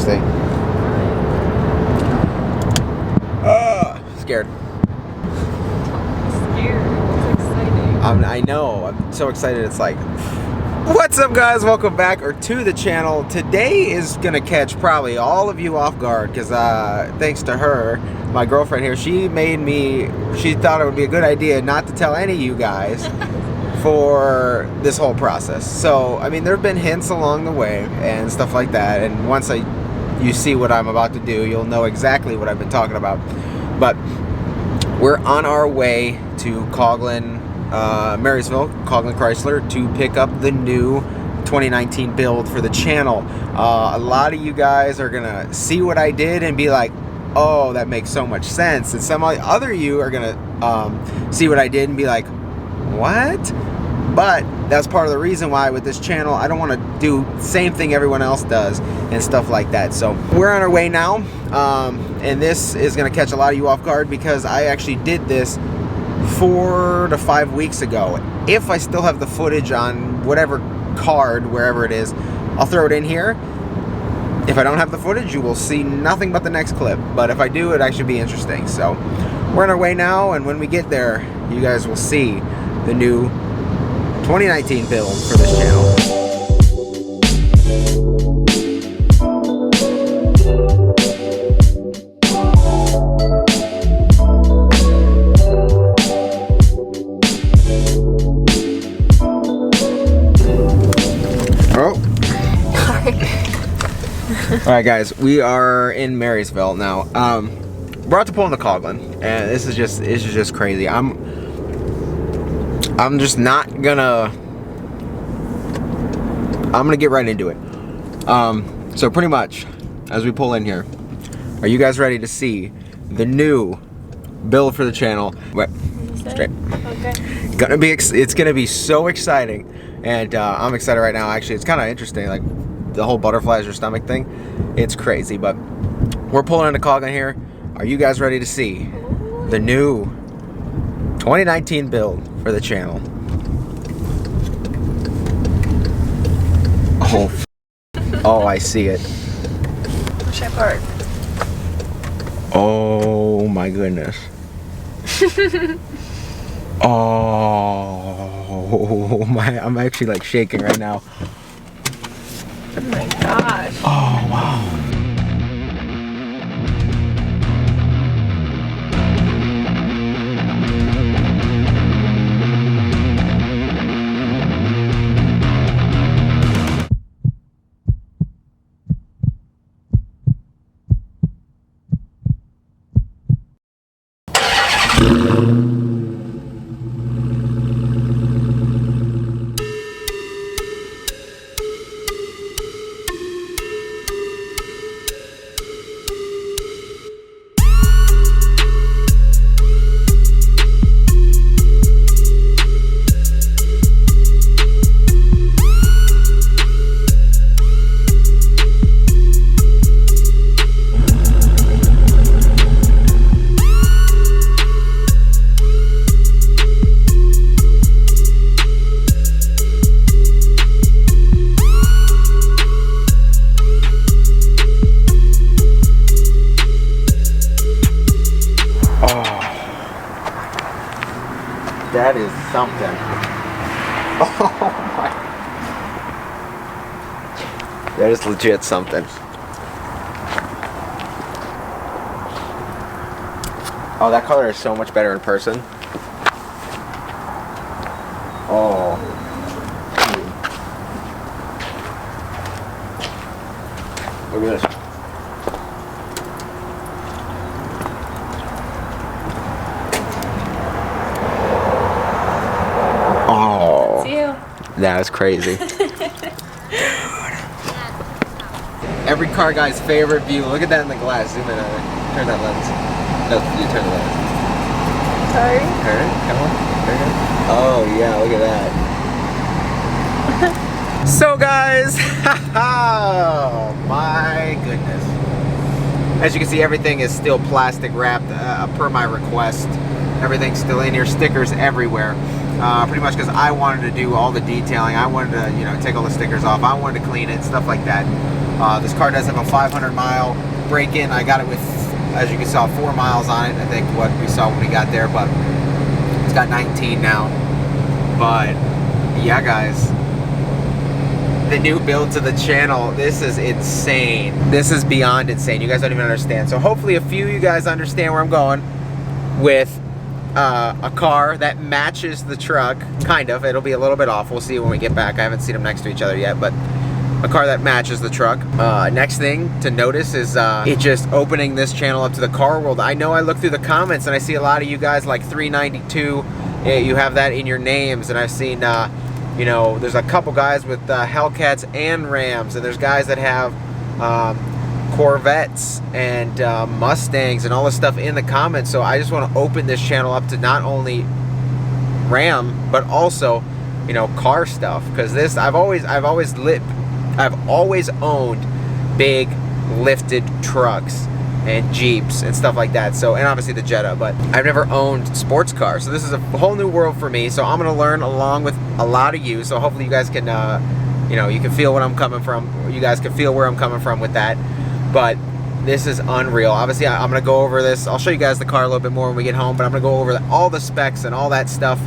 thing? Scared. Scared. It's exciting. I know. I'm so excited. It's like, what's up, guys? Welcome back to the channel. Today is gonna catch probably all of you off guard because thanks to her, my girlfriend here, she thought it would be a good idea not to tell any of you guys for this whole process. So I mean, there have been hints along the way and stuff like that, and once you see what I'm about to do, you'll know exactly what I've been talking about. But we're on our way to Coughlin, Marysville, Coughlin Chrysler, to pick up the new 2019 build for the channel. A lot of you guys are gonna see what I did and be like, oh, that makes so much sense. And some other you are gonna see what I did and be like, what? But that's part of the reason why with this channel, I don't want to do the same thing everyone else does and stuff like that. So we're on our way now, and this is going to catch a lot of you off guard because I actually did this 4 to 5 weeks ago. If I still have the footage on whatever card, wherever it is, I'll throw it in here. If I don't have the footage, you will see nothing but the next clip. But if I do, it actually be interesting. So we're on our way now, and when we get there, you guys will see the new 2019 build for this channel. Oh. Alright guys, we are in Marysville now. We're about to pull into Coughlin, and this is just crazy. I'm just not gonna. I'm gonna get right into it. So pretty much, as we pull in here, are you guys ready to see the new build for the channel? Wait, straight. Okay. It's gonna be so exciting, and I'm excited right now. Actually, it's kind of interesting, like the whole butterflies your stomach thing. It's crazy, but we're pulling into Coughlin here. Are you guys ready to see the new 2019 build for the channel? Oh, I see it. Push that part. Oh my goodness. Oh my, I'm actually like shaking right now. Oh my gosh. Oh wow. That is something. Oh my. That is legit something. Oh, that color is so much better in person. Oh. Look at this. That was crazy. Every car guy's favorite view. Look at that in the glass. Zoom in on it. Turn that lens. No, you turn the lens. Sorry? Turn it. Come on. There you go. Oh yeah, look at that. So guys, oh my goodness. As you can see, everything is still plastic wrapped per my request. Everything's still in here. Stickers everywhere. Pretty much because I wanted to do all the detailing. I wanted to, you know, take all the stickers off. I wanted to clean it, stuff like that. This car does have a 500-mile break-in. I got it with, as you can saw, 4 miles on it. I think what we saw when we got there, but it's got 19 now. But yeah, guys, the new build to the channel, this is insane. This is beyond insane. You guys don't even understand. So hopefully a few of you guys understand where I'm going with a car that matches the truck, kind of. It'll be a little bit off. We'll see when we get back. I haven't seen them next to each other yet, but a car that matches the truck. Next thing to notice is it just opening this channel up to the car world. I know I look through the comments and I see a lot of you guys like 392. You have that in your names, and I've seen you know, there's a couple guys with Hellcats and Rams, and there's guys that have Corvettes and Mustangs and all this stuff in the comments. So I just want to open this channel up to not only Ram but also, you know, car stuff, because this I've always owned big lifted trucks and Jeeps and stuff like that. So, and obviously the Jetta, but I've never owned sports cars. So this is a whole new world for me. So I'm gonna learn along with a lot of you. So hopefully you guys can, you know, you can feel what I'm coming from. You guys can feel where I'm coming from with that. But this is unreal. Obviously, I'm gonna go over this. I'll show you guys the car a little bit more when we get home, but I'm gonna go over all the specs and all that stuff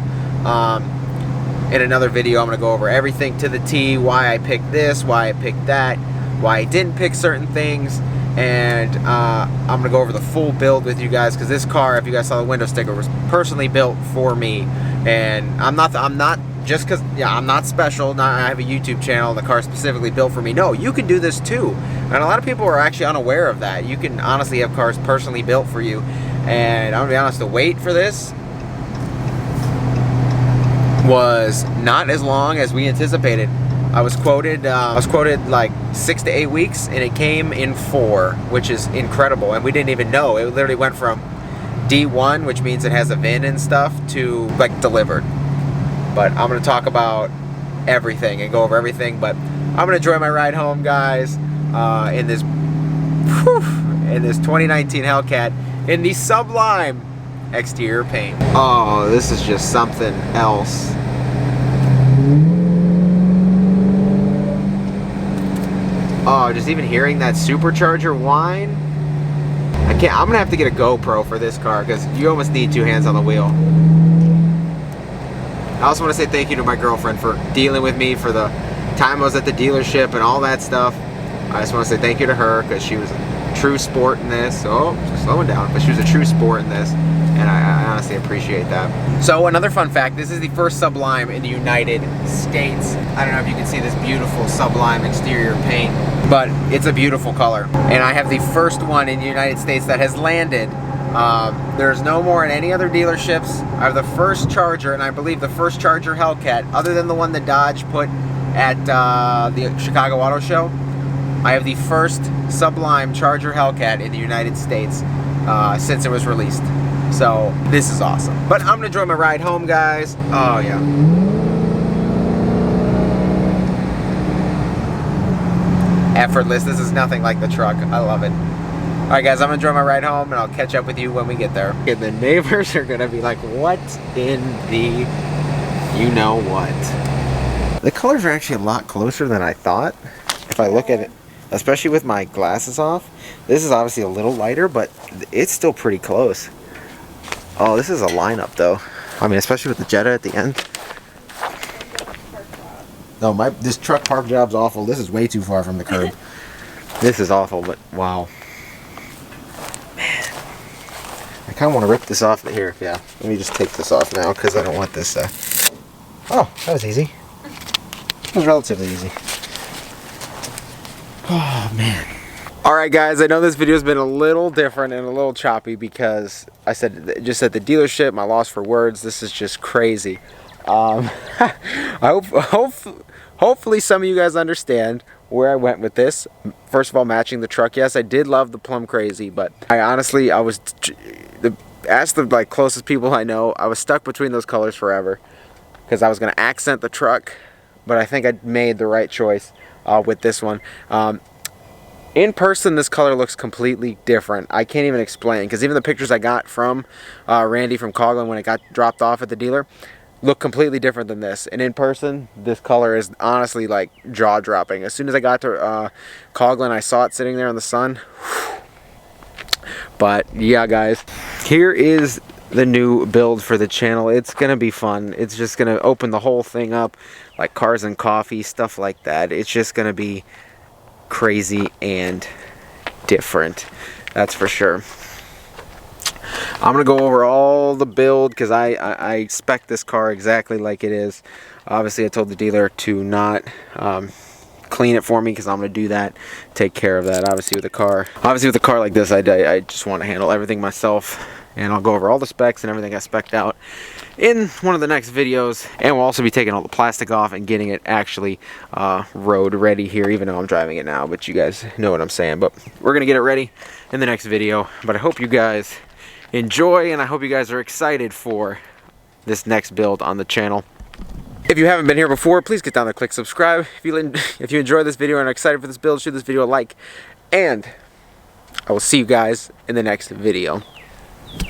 in another video. I'm gonna go over everything to the T, why I picked this, why I picked that, why I didn't pick certain things. And I'm gonna go over the full build with you guys, because this car, if you guys saw the window sticker, was personally built for me. And I'm not just because, yeah, I'm not special. I have a YouTube channel and the car specifically built for me. No, you can do this too. And a lot of people are actually unaware of that. You can honestly have cars personally built for you. And I'm gonna be honest, the wait for this was not as long as we anticipated. I was quoted like 6 to 8 weeks, and it came in 4, which is incredible. And we didn't even know. It literally went from D1, which means it has a VIN and stuff, to like delivered. But I'm gonna talk about everything and go over everything. But I'm gonna enjoy my ride home, guys, in this 2019 Hellcat in the Sublime exterior paint. Oh, this is just something else. Oh, just even hearing that supercharger whine. I can't. I'm gonna have to get a GoPro for this car, because you almost need 2 hands on the wheel. I also want to say thank you to my girlfriend for dealing with me for the time I was at the dealership and all that stuff. I just want to say thank you to her, because she was a true sport in this. Oh, slowing down, but she was a true sport in this, and I honestly appreciate that. So another fun fact, this is the first Sublime in the United States. I don't know if you can see this beautiful Sublime exterior paint, but it's a beautiful color. And I have the first one in the United States that has landed. There's no more in any other dealerships. I have the first Charger, and I believe the first Charger Hellcat, other than the one that Dodge put at the Chicago Auto Show. I have the first Sublime Charger Hellcat in the United States since it was released. So this is awesome. But I'm gonna enjoy my ride home, guys. Oh yeah. Effortless. This is nothing like the truck. I love it. Alright guys, I'm gonna enjoy my ride home, and I'll catch up with you when we get there. And the neighbors are gonna be like, what in the you know what? The colors are actually a lot closer than I thought. If I look at it, especially with my glasses off, this is obviously a little lighter, but it's still pretty close. Oh, this is a lineup though. I mean, especially with the Jetta at the end. No, this truck park job's awful. This is way too far from the curb. This is awful, but wow. Man. I kind of want to rip this off here. Yeah, let me just take this off now, because I don't want this. Oh, that was easy. That was relatively easy. Oh, man. Alright guys, I know this video's been a little different and a little choppy, because I said just at the dealership, my loss for words. This is just crazy. Hopefully some of you guys understand where I went with this. First of all, matching the truck. Yes, I did love the Plum Crazy, but I honestly, ask the like closest people I know, I was stuck between those colors forever, because I was going to accent the truck, but I think I made the right choice with this one. In person, this color looks completely different. I can't even explain, because even the pictures I got from Randy from Coughlin when it got dropped off at the dealer, look completely different than this. And in person, this color is honestly like jaw-dropping. As soon as I got to Coghlan, I saw it sitting there in the sun. But yeah, guys, here is the new build for the channel. It's gonna be fun. It's just gonna open the whole thing up, like cars and coffee, stuff like that. It's just gonna be crazy and different, that's for sure. I'm gonna go over all the build because I spec this car exactly like it is. Obviously I told the dealer to not clean it for me because I'm gonna do that, take care of that. Obviously with a car like this, I just want to handle everything myself, and I'll go over all the specs and everything I spec'd out in one of the next videos. And we'll also be taking all the plastic off and getting it actually road ready here, even though I'm driving it now, but you guys know what I'm saying. But we're gonna get it ready in the next video. But I hope you guys enjoy, and I hope you guys are excited for this next build on the channel. If you haven't been here before, please get down there, click subscribe. If you enjoyed this video and are excited for this build, shoot this video a like, and I will see you guys in the next video.